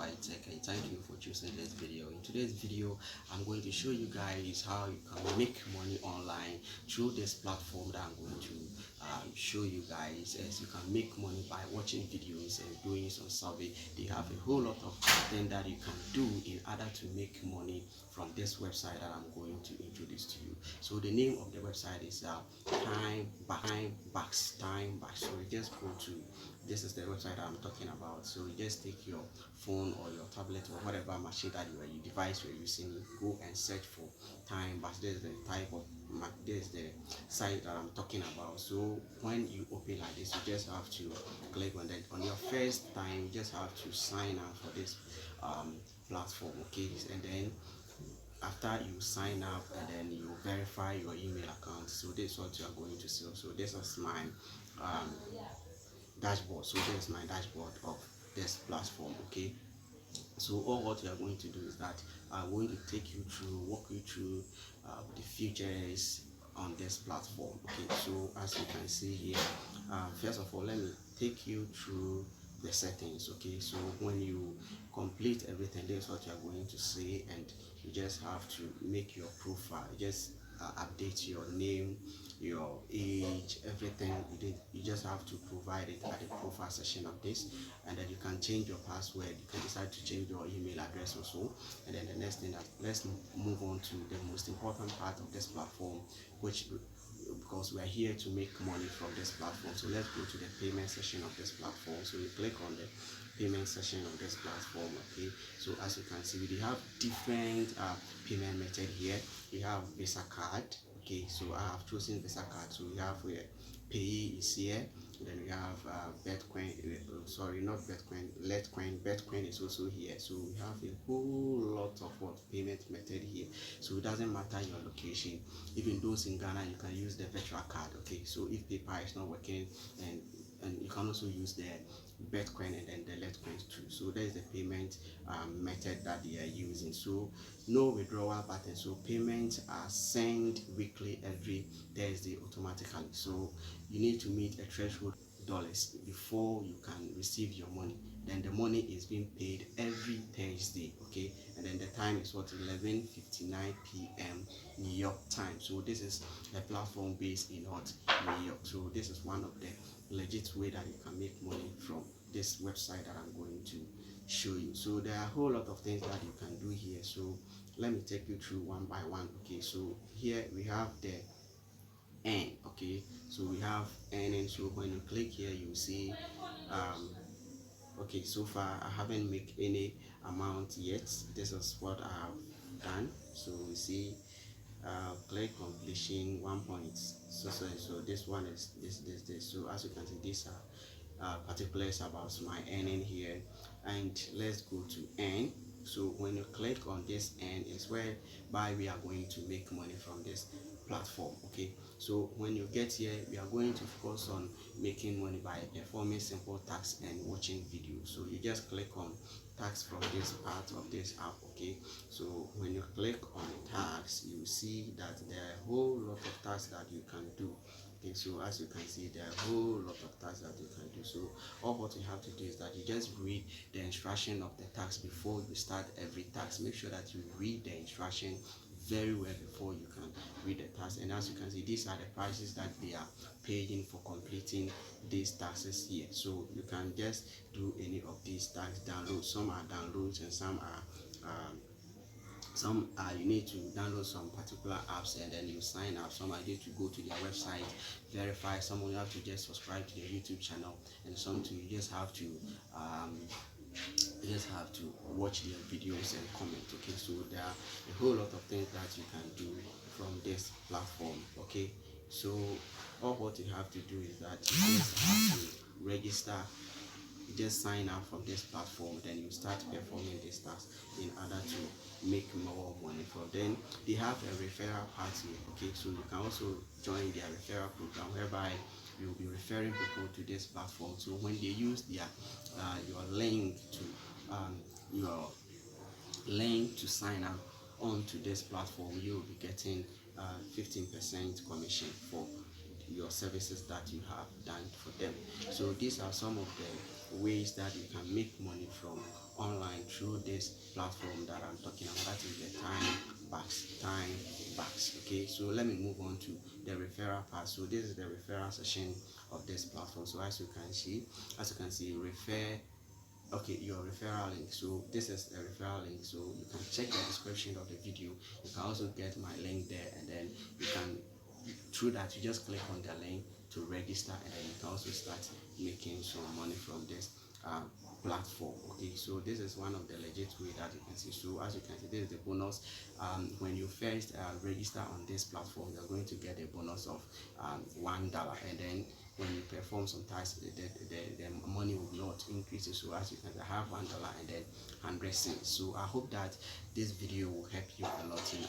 Tech, and thank you for choosing this video. In today's video, I'm going to show you guys how you can make money online through this platform that I'm going to show you guys. As you can make money by watching videos and doing some survey. They have a whole lot of things that you can do in order to make money from this website that I'm going to introduce to you. So the name of the website is timebacks. So you just go to, this is the website that I'm talking about. So you just take your phone or your tablet or whatever machine that your device you're using, go and search for timebacks. This is the type of this is the site that I'm talking about. So when you open like this, you just have to click on that. On your first time, you just have to sign up for this platform, okay? And then after you sign up, and then you verify your email account. So this is what you are going to see. So this is my dashboard. So this is my dashboard of this platform, okay? So all what we are going to do is that I'm going to take you through, walk you through the features on this platform, okay? So as you can see here, first of all, let me take you through the settings, okay? So when you complete everything, this is what you are going to see, and you just have to make your profile. You just update your name, your age, everything. You just have to provide it at the profile section of this, and then you can change your password. You can decide to change your email address also. And then the next thing, that let's move on to the most important part of this platform, which, because we are here to make money from this platform. So let's go to the payment section of this platform. So you click on the payment section of this platform, okay? So as you can see, we have different payment method here. We have Visa card, okay? So I have chosen Visa card. So we have pay is here. Then we have Bitcoin, sorry, not Bitcoin, Litecoin. Bitcoin is also here. So we have a whole lot of payment method here. So it doesn't matter your location. Even those in Ghana, you can use the virtual card, okay? So if PayPal is not working, and you can also use the Bitcoin and then the Litecoin too. So that is the payment method that they are using. So no withdrawal button. So payments are sent weekly every Thursday automatically. So you need to meet a threshold dollars before you can receive your money. Then the money is being paid every Thursday, okay? And then the time is what, 11:59 p.m. New York time. So this is a platform based in New York. So this is one of the legit way that you can make money from this website that I'm going to show you. So there are a whole lot of things that you can do here. So let me take you through one by one, okay? So here we have the earn, okay? So we have earning. So when you click here, you see okay, so far I haven't made any amount yet. This is what I have done. So we see click completion 1 point so this one is this. So as you can see, these are particulars about my earning here. And let's go to earn. So when you click on this earn, is whereby we are going to make money from this platform, okay? So when you get here, we are going to focus on making money by performing simple tasks and watching videos. So you just click on tasks from this part of this app, okay? So when you click on tasks, you see that there are a whole lot of tasks that you can do. Okay, so as you can see, there are a whole lot of tasks that you can do. So all what you have to do is that you just read the instruction of the task before you start every task. Make sure that you read the instruction very well before you can read the task. And as you can see, these are the prices that they are paying for completing these tasks here. So you can just do any of these tasks, download. Some are downloads and some are you need to download some particular apps and then you sign up. Some are you to go to their website, verify. Some you have to just subscribe to their YouTube channel, and some you just have to watch their videos and comment, okay? So there are a whole lot of things that you can do from this platform, okay? So all what you have to do is that you just have to register. You just sign up from this platform, then you start performing this task in order to make more money from. Then they have a referral party, okay? So you can also join their referral program, whereby you'll be referring people to this platform. So when they use their your link to sign up onto this platform, you'll be getting 15% commission for your services that you have done for them. So these are some of the ways that you can make money from online through this platform that I'm talking about. That is the time backs. Okay, so let me move on to the referral part. So this is the referral session of this platform. So as you can see, refer, okay, your referral link. So this is the referral link, so you can check the description of the video. You can also get my link there, and then you can, through that, you just click on the link to register, and then you can also start making some money from this platform. Okay, so this is one of the legit way that you can see. So as you can see, this is the bonus. When you first register on this platform, you're going to get a bonus of $1, and then when you perform some tasks, the money will not increase. So as you can see, I have $1 and then 100 cents. So I hope that this video will help you a lot in